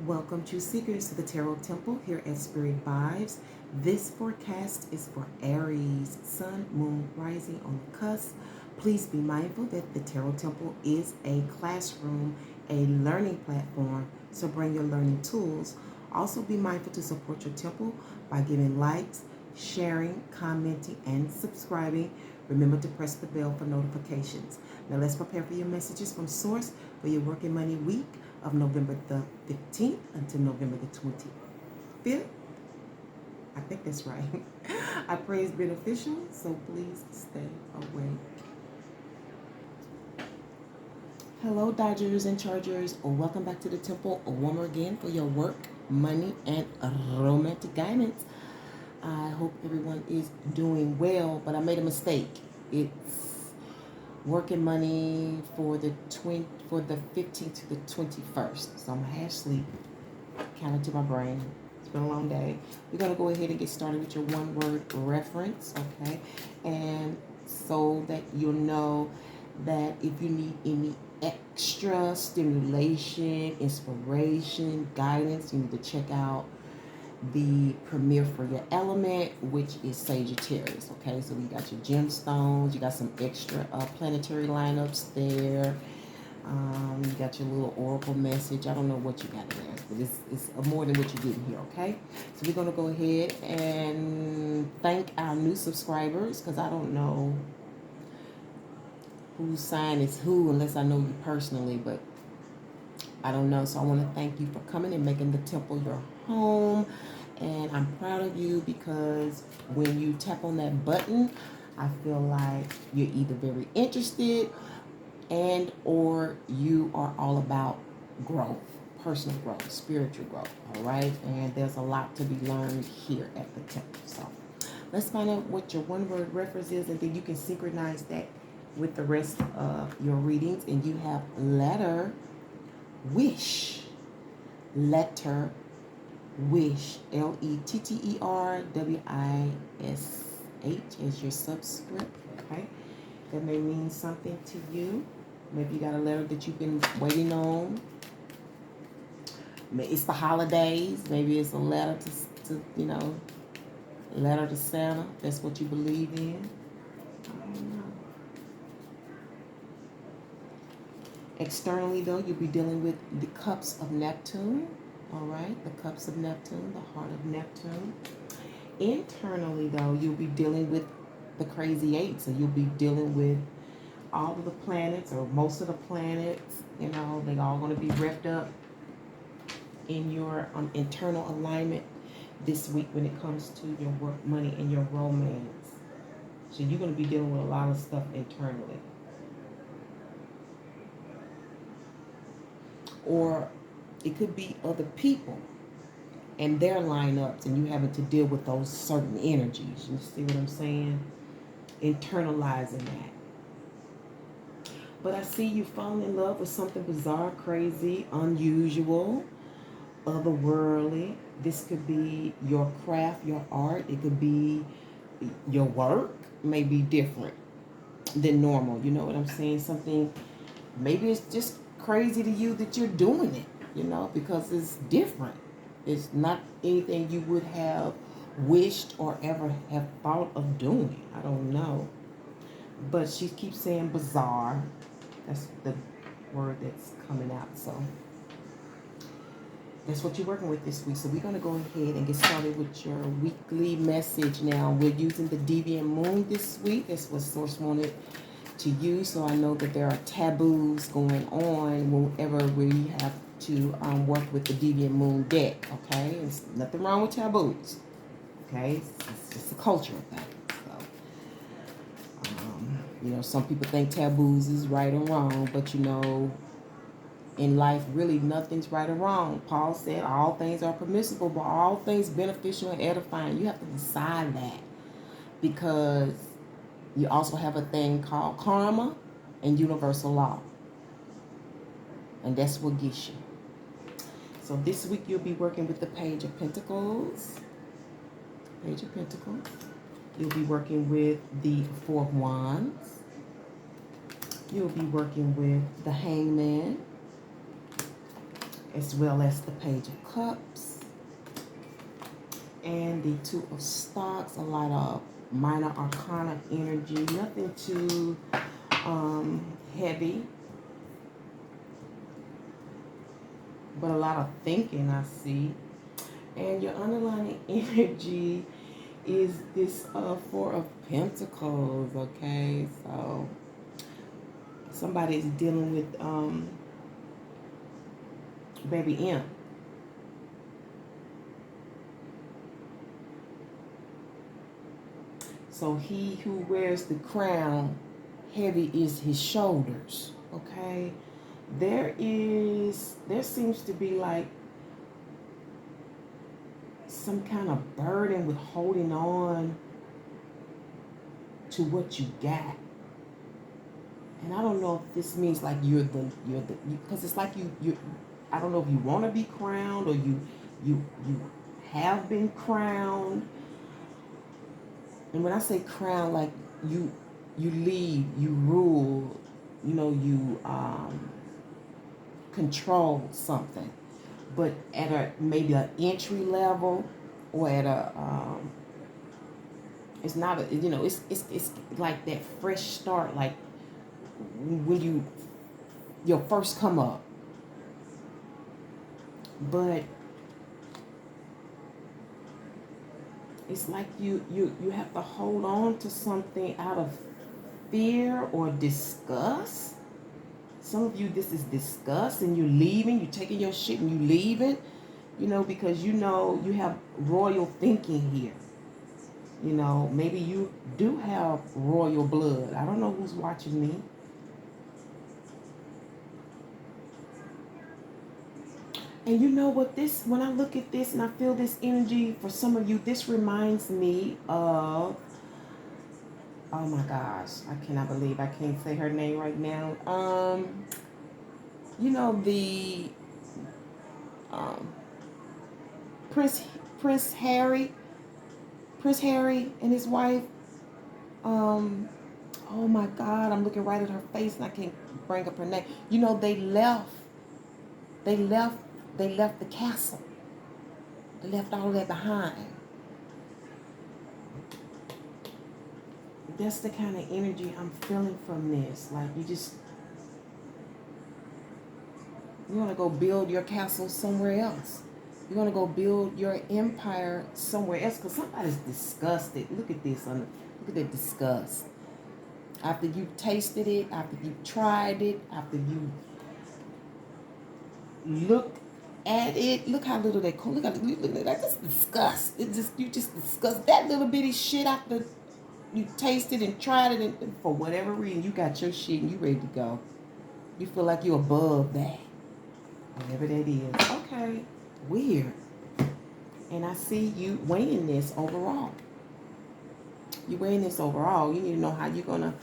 Welcome, true seekers, to the Tarot Temple here at Spearit Vibes. This forecast is for Aries, Sun, Moon, Rising on the cusp. Please be mindful that the Tarot Temple is a classroom, a learning platform, so bring your learning tools. Also be mindful to support your temple by giving likes, sharing, commenting, and subscribing. Remember to press the bell for notifications. Now let's prepare for your messages from Source for your working money week of November the 15th until November the 25th. I think that's right. I pray it's beneficial, so please stay awake. Hello, Dodgers and Chargers. Welcome back to the temple one more again for your work, money, and romantic guidance. I hope everyone is doing well, but I made a mistake. It's working money for the 15th to the 21st. So I'm half asleep, counting to my brain. It's been a long day. We're gonna go ahead and get started with your one-word reference, okay? And so that you'll know that if you need any extra stimulation, inspiration, guidance, you need to check out the premiere for your element, which is Sagittarius. Okay, so you got your gemstones, you got some extra planetary lineups there. You got your little oracle message. I don't know what you got there, but it's more than what you're getting here. Okay, so we're gonna go ahead and thank our new subscribers, because I don't know whose sign is who unless I know you personally, but I don't know. So I want to thank you for coming and making the temple your home. And I'm proud of you, because when you tap on that button, I feel like you're either very interested and or you are all about growth, personal growth, spiritual growth, all right? And there's a lot to be learned here at the temple. So let's find out what your one-word reference is, and then you can synchronize that with the rest of your readings. And you have letter, wish, letter, wish, LETTERWISH as your subscript, okay? That may mean something to you. Maybe you got a letter that you've been waiting on. It's the holidays. Maybe it's a letter to letter to Santa. That's what you believe in. I don't know. Externally, though, you'll be dealing with the cups of Neptune. All right, the cups of Neptune, the heart of Neptune. Internally, though, you'll be dealing with the crazy eight. So you'll be dealing with all of the planets, or most of the planets. You know, they're all going to be wrapped up in your internal alignment this week when it comes to your work, money, and your romance. So you're going to be dealing with a lot of stuff internally. Or it could be other people and their lineups, and you having to deal with those certain energies. You see what I'm saying? Internalizing that. But I see you falling in love with something bizarre, crazy, unusual, otherworldly. This could be your craft, your art. It could be your work. May be different than normal. You know what I'm saying? Something, maybe it's just crazy to you that you're doing it, because it's different. It's not anything you would have wished or ever have thought of doing. I don't know. But she keeps saying bizarre. That's the word that's coming out. So that's what you're working with this week. So we're going to go ahead and get started with your weekly message now. We're using the Deviant Moon this week. That's what Source wanted to use. So I know that there are taboos going on whenever we have to work with the Deviant Moon deck. Okay? There's nothing wrong with taboos. Okay? It's just a culture thing. So, some people think taboos is right or wrong, but in life, really nothing's right or wrong. Paul said all things are permissible, but all things beneficial and edifying. You have to decide that, because you also have a thing called karma and universal law. And that's what gets you. So this week you'll be working with the Page of Pentacles. Page of Pentacles. You'll be working with the Four of Wands. You'll be working with the Hangman. as well as the Page of Cups and the Two of Swords. A lot of minor arcana energy, nothing too heavy, but a lot of thinking I see. And your underlying energy is this Four of Pentacles, okay? So somebody's dealing with baby imp. So he who wears the crown, heavy is his shoulders, okay? There seems to be like some kind of burden with holding on to what you got. And I don't know if this means like you're the because it's like you I don't know if you want to be crowned or you have been crowned. And when I say crown, like you lead, you rule, you know, you control something, but at a maybe an entry level or at a it's not a, you know, it's like that fresh start, like when your first come up. But it's like you have to hold on to something out of fear or disgust. Some of you, this is disgust, and you're leaving, you're taking your shit and you leaving, you know, because you know you have royal thinking here. You know, maybe you do have royal blood. I don't know who's watching me. And you know what, this, when I look at this and I feel this energy, for some of you, this reminds me of, oh my gosh, I cannot believe I can't say her name right now. You know, the Prince Harry and his wife. Oh my God, I'm looking right at her face and I can't bring up her name. You know, they left the castle. They left all of that behind. That's the kind of energy I'm feeling from this. Like you want to go build your castle somewhere else. You want to go build your empire somewhere else because somebody's disgusted. Look at this. Look at that disgust. After you've tasted it, after you've tried it, after you looked at it, look how little they call. Look at that. That's disgust. You just disgust that little bitty shit after you tasted and tried it, and for whatever reason you got your shit and you ready to go. You feel like you're above that, whatever that is. Okay, weird. And I see you weighing this overall. You weighing this overall. You need to know how you're gonna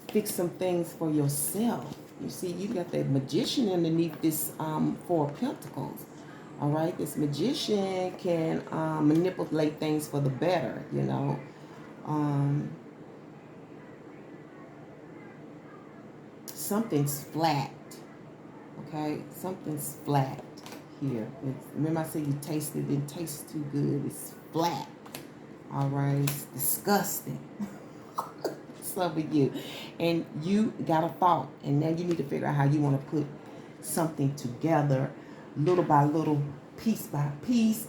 fix some things for yourself. You see, you got that magician underneath this Four of Pentacles. All right, this magician can manipulate things for the better. You know. Something's flat. Okay, something's flat here. Remember I said you tasted it didn't taste too good. It's flat. All right, it's disgusting. Some of you, and you got a thought, and now you need to figure out how you want to put something together, little by little, piece by piece.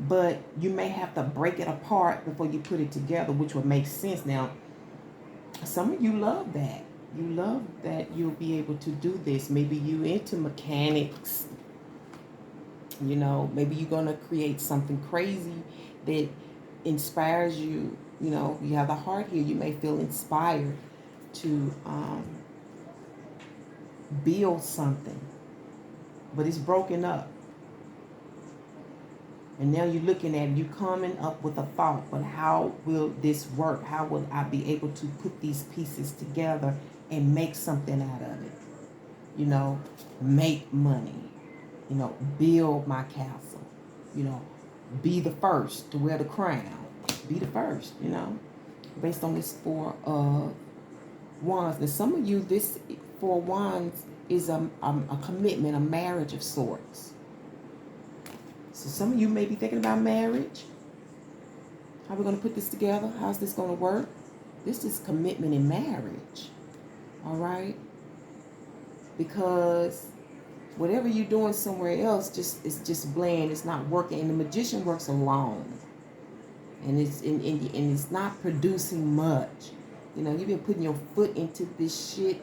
But you may have to break it apart before you put it together, which would make sense. Now, some of you love that. You love that you'll be able to do this. Maybe you into mechanics. You know, maybe you're going to create something crazy that inspires you. You know, you have the heart here. You may feel inspired to build something. But it's broken up. And now you're looking at it, you coming up with a thought, but how will this work? How will I be able to put these pieces together and make something out of it? You know, make money. You know, build my castle. You know, be the first to wear the crown. Be the first, you know, based on this Four of Wands. And some of you, this Four of Wands is a commitment, a marriage of sorts. So some of you may be thinking about marriage. How are we going to put this together? How's this going to work? This is commitment in marriage. All right? Because whatever you're doing somewhere else it's just bland. It's not working. And the magician works alone. And it's not producing much. You know, you've been putting your foot into this shit,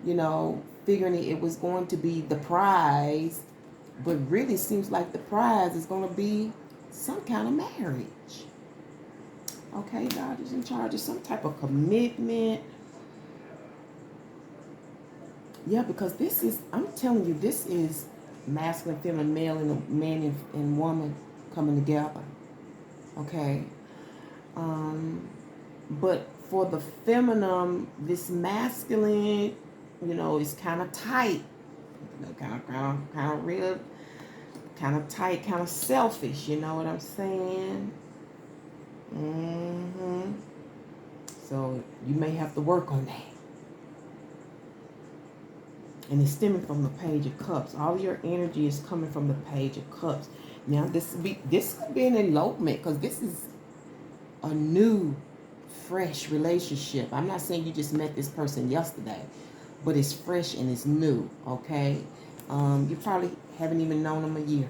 you know, figuring it was going to be the prize, but really seems like the prize is going to be some kind of marriage. Okay, God is in charge of some type of commitment. Yeah, because this is, I'm telling you, this is masculine, feminine, male, and a man and woman coming together. Okay. But for the feminine, this masculine, you know, is kind of tight. You know, kind of real, kind of tight, kind of selfish. You know what I'm saying? So you may have to work on that. And it's stemming from the Page of Cups. All your energy is coming from the Page of Cups. Now this could be an elopement, because this is a new, fresh relationship. I'm not saying you just met this person yesterday, but it's fresh and it's new. Okay, you probably haven't even known them a year.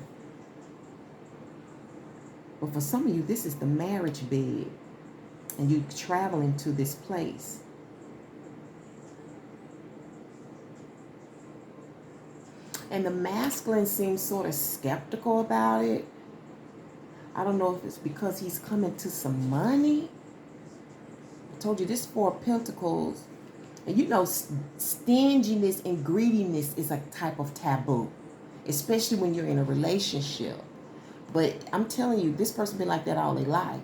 But for some of you, this is the marriage bed, and you traveling to this place. And the masculine seems sort of skeptical about it. I don't know if it's because he's coming to some money. I told you this Four of Pentacles. And you know, stinginess and greediness is a type of taboo, especially when you're in a relationship. But I'm telling you, this person been like that all their life.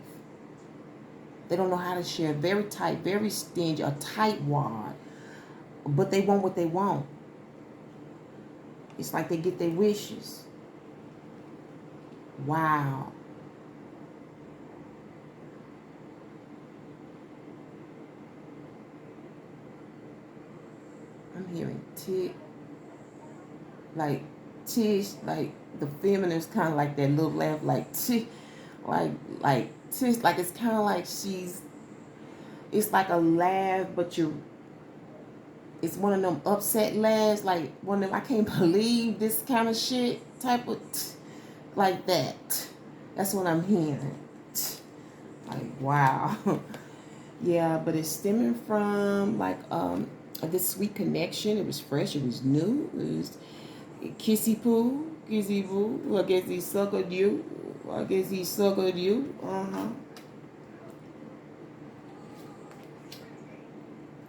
They don't know how to share. Very tight, very stingy, a tight wad. But they want what they want. It's like they get their wishes. Wow. I'm hearing tick. Like tish, like the feminine's kind of like that little laugh, like tish, like tish, like it's kind of like it's like a laugh, but it's one of them upset laughs, like one of them, I can't believe this kind of shit type of, like that. That's what I'm hearing. Like, wow. Yeah, but it's stemming from like this sweet connection. It was fresh, it was new, it was kissy poo, I guess he suckered you.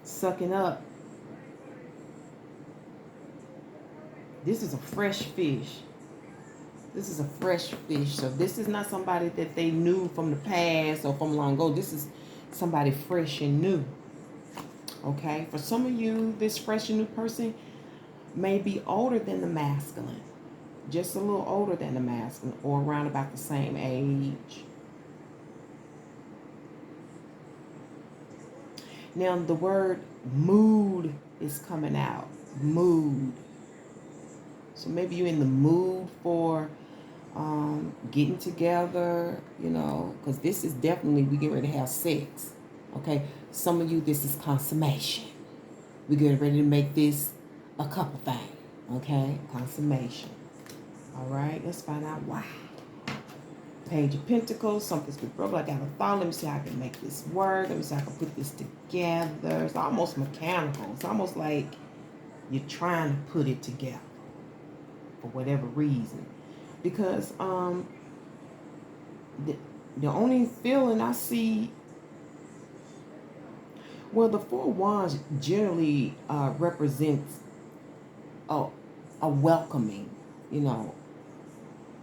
Sucking up. This is a fresh fish. So this is not somebody that they knew from the past or from long ago. This is somebody fresh and new. Okay? For some of you, this fresh and new person may be older than the masculine. Just a little older than the masculine, or around about the same age. Now the word mood is coming out. Mood. So maybe you're in the mood for getting together, you know, because this is definitely, we get ready to have sex. Okay? Some of you, this is consummation. We're getting ready to make this a couple thing. Okay? Consummation. All right? Let's find out why. Page of Pentacles. Something's been broken. I got a thought. Let me see how I can make this work. Let me see how I can put this together. It's almost mechanical. It's almost like you're trying to put it together for whatever reason. Because the only feeling I see, well, the Four of Wands generally represents a welcoming, you know,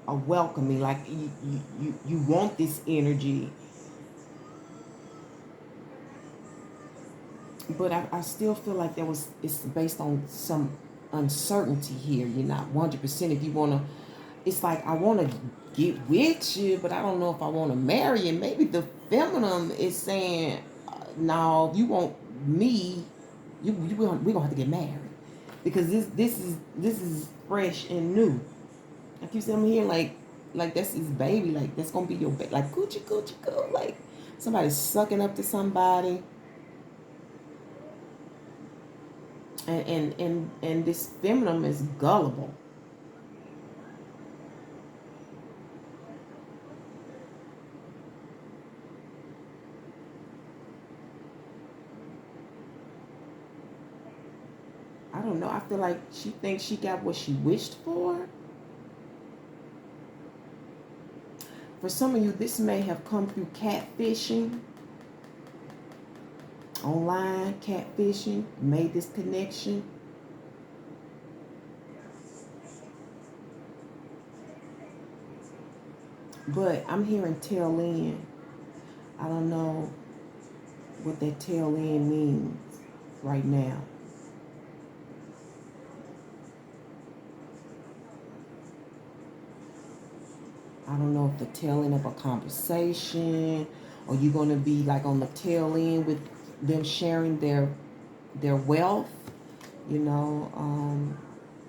a welcoming, like you want this energy. But I still feel like it's based on some uncertainty here. You're not 100% if you want to. It's like, I want to get with you, but I don't know if I want to marry you. Maybe the feminine is saying, no, if you want me, we're gonna have to get married, because this is fresh and new. I keep saying, I'm hearing like like that's his baby. Like that's gonna be your baby. Like coochie coochie coo. Like somebody sucking up to somebody. And this feminine is gullible. I don't know. I feel like she thinks she got what she wished for. For some of you, this may have come through catfishing, online catfishing, made this connection. But I'm hearing tail end. I don't know what that tail end means right now. I don't know if the tail end of a conversation, or you're going to be like on the tail end with them sharing their wealth. You know,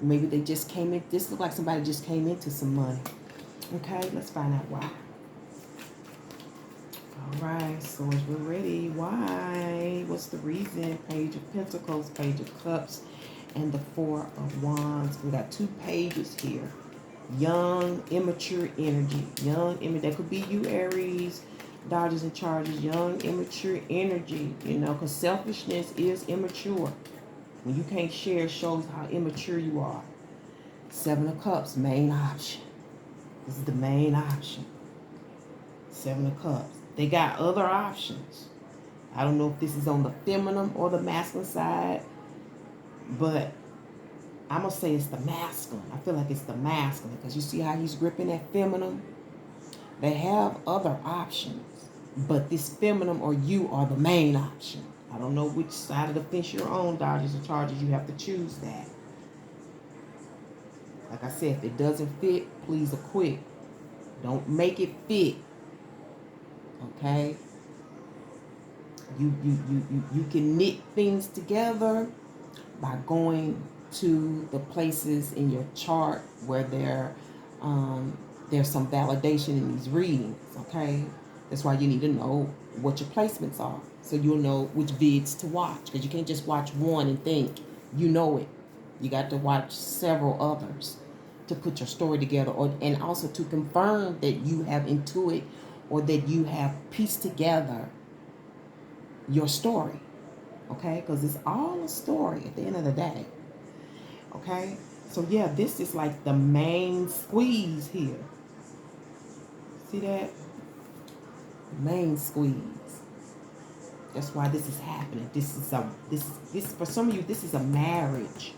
maybe they just came in. This looks like somebody just came into some money. Okay, let's find out why. All right, so as we're ready, why? What's the reason? Page of Pentacles, Page of Cups, and the Four of Wands. We got 2 pages here. Young, immature energy. Young, that could be you, Aries, Dodgers and Chargers. Young, immature energy, you know, because selfishness is immature. When you can't share, it shows how immature you are. 7 of Cups, main option. This is the main option. 7 of Cups. They got other options. I don't know if this is on the feminine or the masculine side, but I'm going to say it's the masculine. I feel like it's the masculine because you see how he's gripping that feminine? They have other options, but this feminine or you are the main option. I don't know which side of the fence you're on, Dodgers or Chargers. You have to choose that. Like I said, if it doesn't fit, please acquit. Don't make it fit. Okay? You can knit things together by going to the places in your chart where there's some validation in these readings, okay? That's why you need to know what your placements are, so you'll know which vids to watch, because you can't just watch one and think you know it. You got to watch several others to put your story together, and also to confirm that you have intuit or that you have pieced together your story, okay? Because it's all a story at the end of the day, okay? So yeah, this is like the main squeeze here. See that? Main squeeze. That's why this is happening. This for some of you, this is a marriage.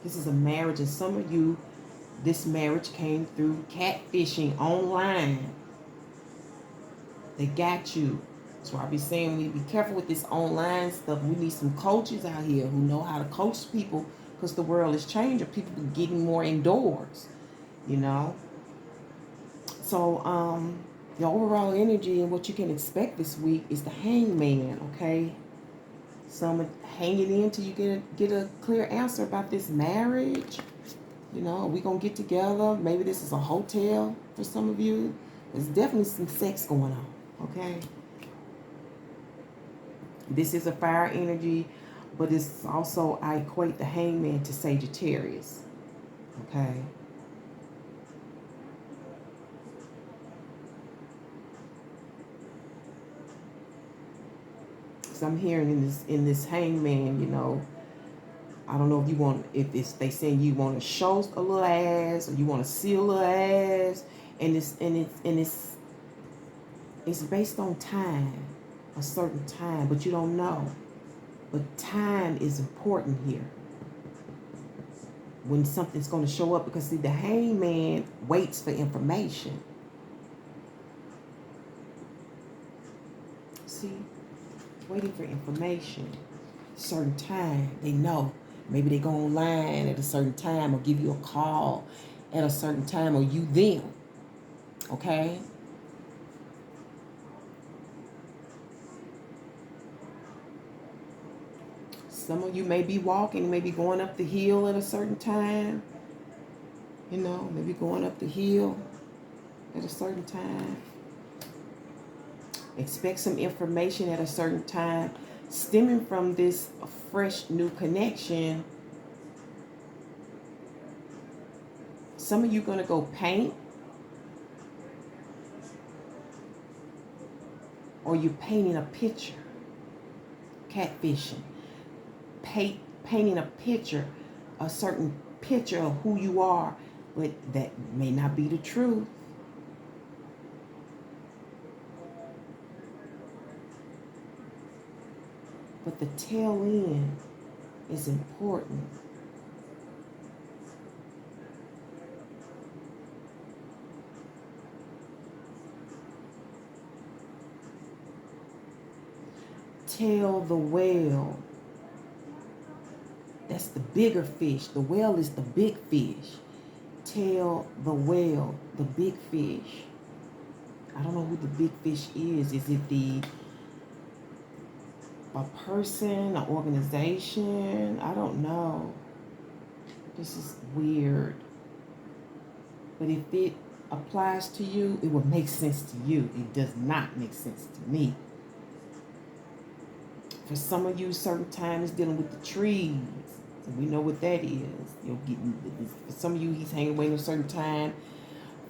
This is a marriage, and some of you, this marriage came through catfishing online. They got you. That's why I be saying we be careful with this online stuff. We need some coaches out here who know how to coach people, because the world is changing. People are getting more indoors, you know. So your overall energy and what you can expect this week is the Hangman, okay? Some hanging in till you get a clear answer about this marriage. You know, are we gonna get together? Maybe this is a hotel for some of you. There's definitely some sex going on, okay? This is a fire energy, but it's also, I equate the Hangman to Sagittarius, okay? So I'm hearing in this Hangman, you know, I don't know if you want, if it's, they saying you want to show a little ass or you want to see a little ass, and it's based on time, a certain time, but you don't know. But time is important here when something's going to show up, because see, the Hangman waits for information. See, waiting for information. Certain time, they know. Maybe they go online at a certain time, or give you a call at a certain time, or you them. Okay? Some of you may be walking, maybe going up the hill at a certain time. You know, maybe going up the hill at a certain time. Expect some information at a certain time stemming from this fresh new connection. Some of you going to go paint, or you're painting a picture. Catfishing. Painting a picture, a certain picture of who you are, but that may not be the truth. But the tail end is important. Tell the whale. That's the bigger fish. The whale is the big fish. Tell the whale, the big fish. I don't know who the big fish is. Is it a person, an organization? I don't know. This is weird. But if it applies to you, it will make sense to you. It does not make sense to me. For some of you, certain time is dealing with the trees. So we know what that is. You'll get, for some of you, he's hanging away at a certain time.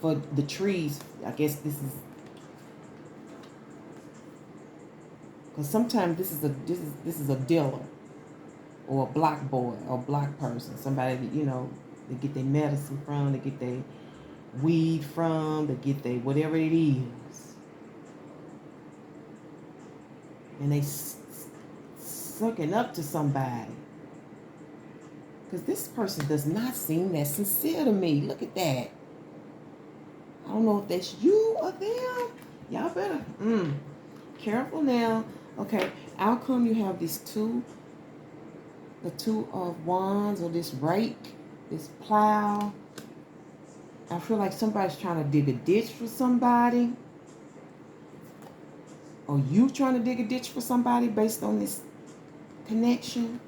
For the trees, I guess this is, because sometimes this is a dealer or a block boy or a block person. Somebody that, you know, they get their medicine from, they get their weed from, they get their whatever it is. And they sucking up to somebody. Because this person does not seem that sincere to me. Look at that. I don't know if that's you or them. Y'all better. Careful now. Okay, outcome, you have these the two of wands, or this rake, this plow. I feel like somebody's trying to dig a ditch for somebody. Or you trying to dig a ditch for somebody based on this connection.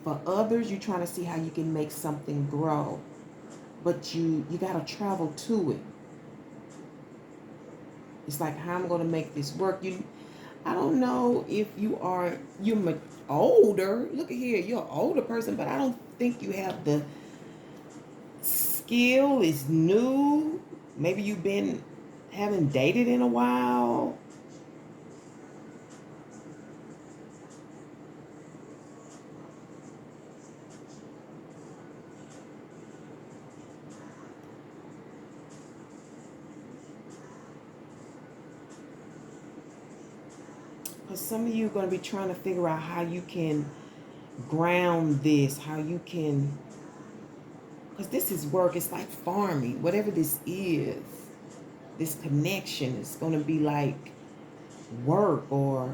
For others, you're trying to see how you can make something grow. But you got to travel to it. It's like, how I'm going to make this work. I don't know if you're older. Look at here, you're an older person, but I don't think you have the skill. Is new. Maybe you've haven't dated in a while. Because some of you are going to be trying to figure out how you can ground this, how you can, because this is work. It's like farming. Whatever this is, this connection is going to be like work, or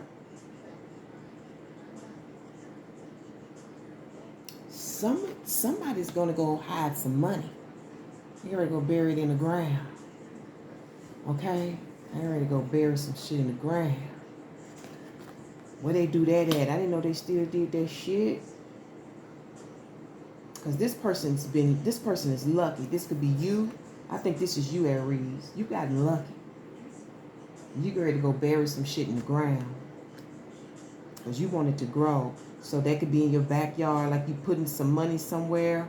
somebody's going to go hide some money. You're ready to go bury it in the ground. Okay? I'm ready to go bury some shit in the ground. Where they do that at? I didn't know they still did that shit. Because this person is lucky. This could be you. I think this is you, Aries. You got lucky. You ready to go bury some shit in the ground. Because you want it to grow. So that could be in your backyard, like you putting some money somewhere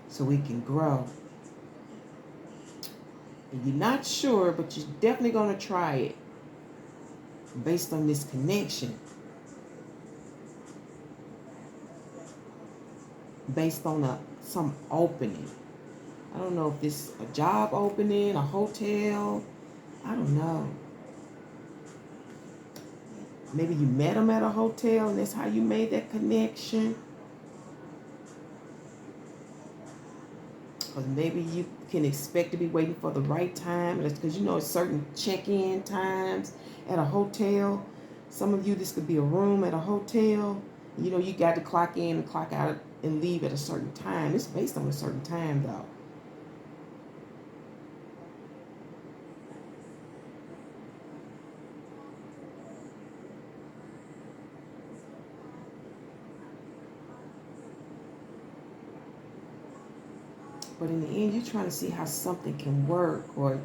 so it can grow. And you're not sure, but you're definitely going to try it based on this connection. Based on some opening. I don't know if this is a job opening, a hotel. I don't know. Maybe you met them at a hotel and that's how you made that connection. Or maybe you can expect to be waiting for the right time. That's because you know certain check-in times at a hotel. Some of you, this could be a room at a hotel. You know, you got to clock in and clock out and leave at a certain time. It's based on a certain time, though. But in the end, you're trying to see how something can work, or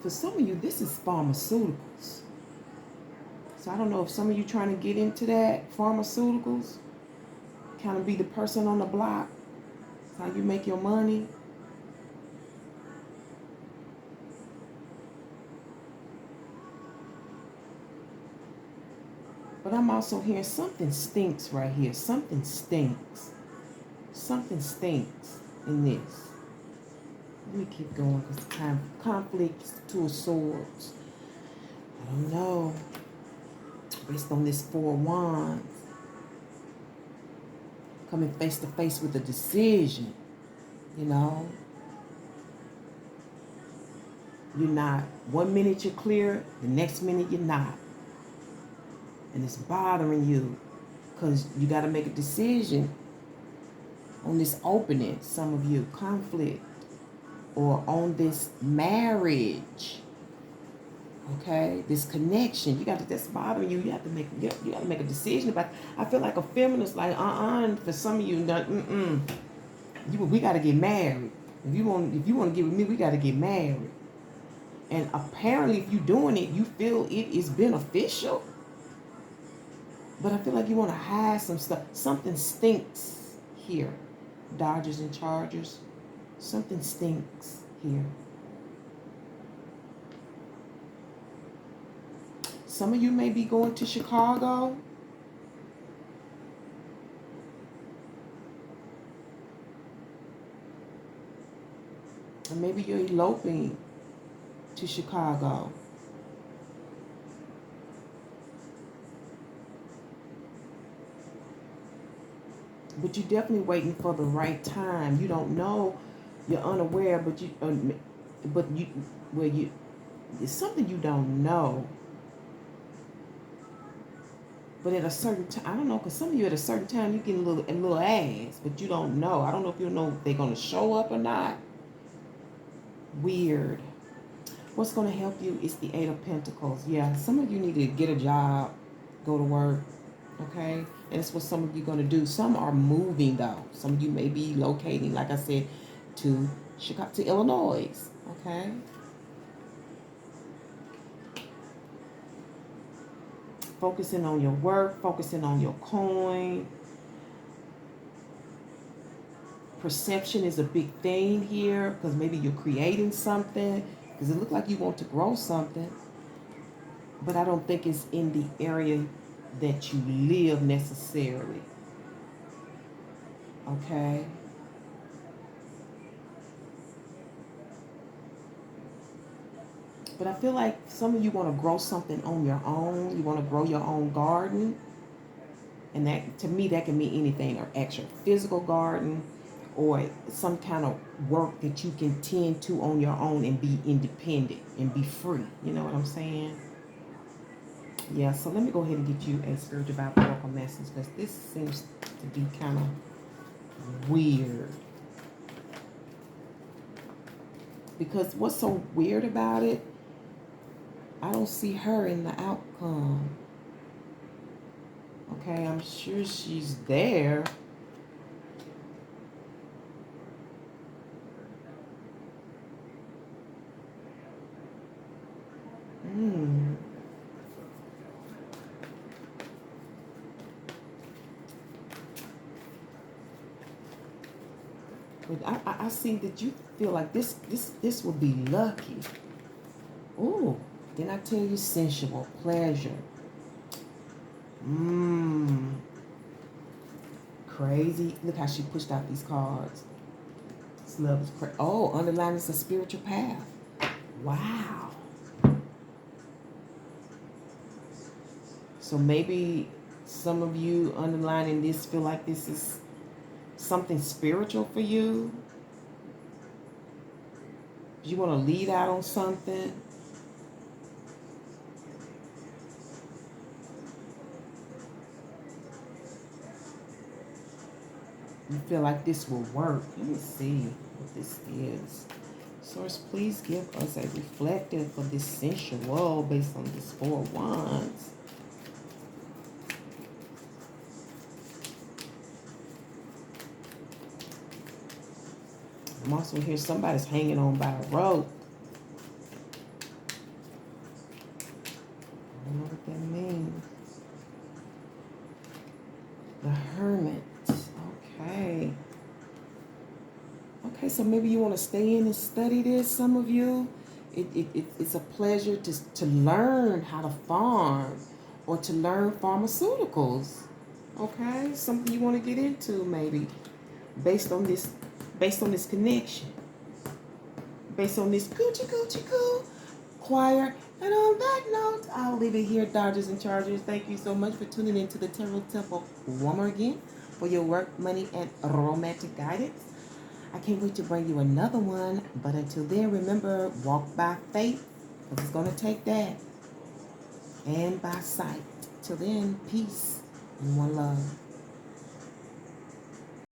for some of you, this is pharmaceuticals. So I don't know if some of you trying to get into that pharmaceuticals, kind of be the person on the block. It's how you make your money. But I'm also hearing something stinks right here. Something stinks. Something stinks in this. Let me keep going because time conflict is the two of swords. I don't know. Based on this 4 of Wands, coming face to face with a decision, you know. You're not. 1 minute you're clear, the next minute you're not. And it's bothering you because you got to make a decision on this opening, some of you, conflict, or on this marriage. Okay, this connection, that's bothering you. You have to make a decision about it. I feel like a feminist, like for some of you, we got to get married. If you want to get with me, we got to get married. And apparently, if you're doing it, you feel it is beneficial. But I feel like you want to hide some stuff. Something stinks here, Dodgers and Chargers. Something stinks here. Some of you may be going to Chicago. Or maybe you're eloping to Chicago. But you're definitely waiting for the right time. You don't know. You're unaware, but it's something you don't know. But at a certain time, I don't know, because some of you at a certain time, you get a little ass, but you don't know. I don't know if you know if they're going to show up or not. Weird. What's going to help you is the 8 of Pentacles. Yeah, some of you need to get a job, go to work, okay? And it's what some of you are going to do. Some are moving, though. Some of you may be locating, like I said, to Chicago, to Illinois, okay? Focusing on your work, focusing on your coin. Perception is a big thing here because maybe you're creating something, because it looks like you want to grow something, but I don't think it's in the area that you live necessarily. Okay? But I feel like some of you want to grow something on your own. You want to grow your own garden. And that, to me, that can mean anything, or actual physical garden, or some kind of work that you can tend to on your own and be independent and be free. You know what I'm saying? Yeah, so let me go ahead and get you a spiritual Bible oracle message, because this seems to be kind of weird. Because what's so weird about it, I don't see her in the outcome. Okay, I'm sure she's there. But I see that you feel like this would be lucky. Ooh, then I tell you, sensual pleasure. Crazy. Look how she pushed out these cards. This love is crazy. Oh, underlying is a spiritual path. Wow. So maybe some of you underlining this feel like this is something spiritual for you. You want to lead out on something. You feel like this will work. Let me see what this is. Source, please give us a reflective for this sensual based on this Four of Wands. I'm also here, somebody's hanging on by a rope. I don't know what that means. The Hermit. Okay. Okay, so maybe you want to stay in and study this, some of you. It's a pleasure to learn how to farm or to learn pharmaceuticals. Okay, something you want to get into maybe based on this connection, based on this coochie coochie coo choir. And on that note, I'll leave it here, Dodgers and Chargers. Thank you so much for tuning into the Tarot Temple one more again for your work, money, and romantic guidance. I can't wait to bring you another one. But until then, remember, walk by faith, because it's going to take that, and by sight. Till then, peace and one love.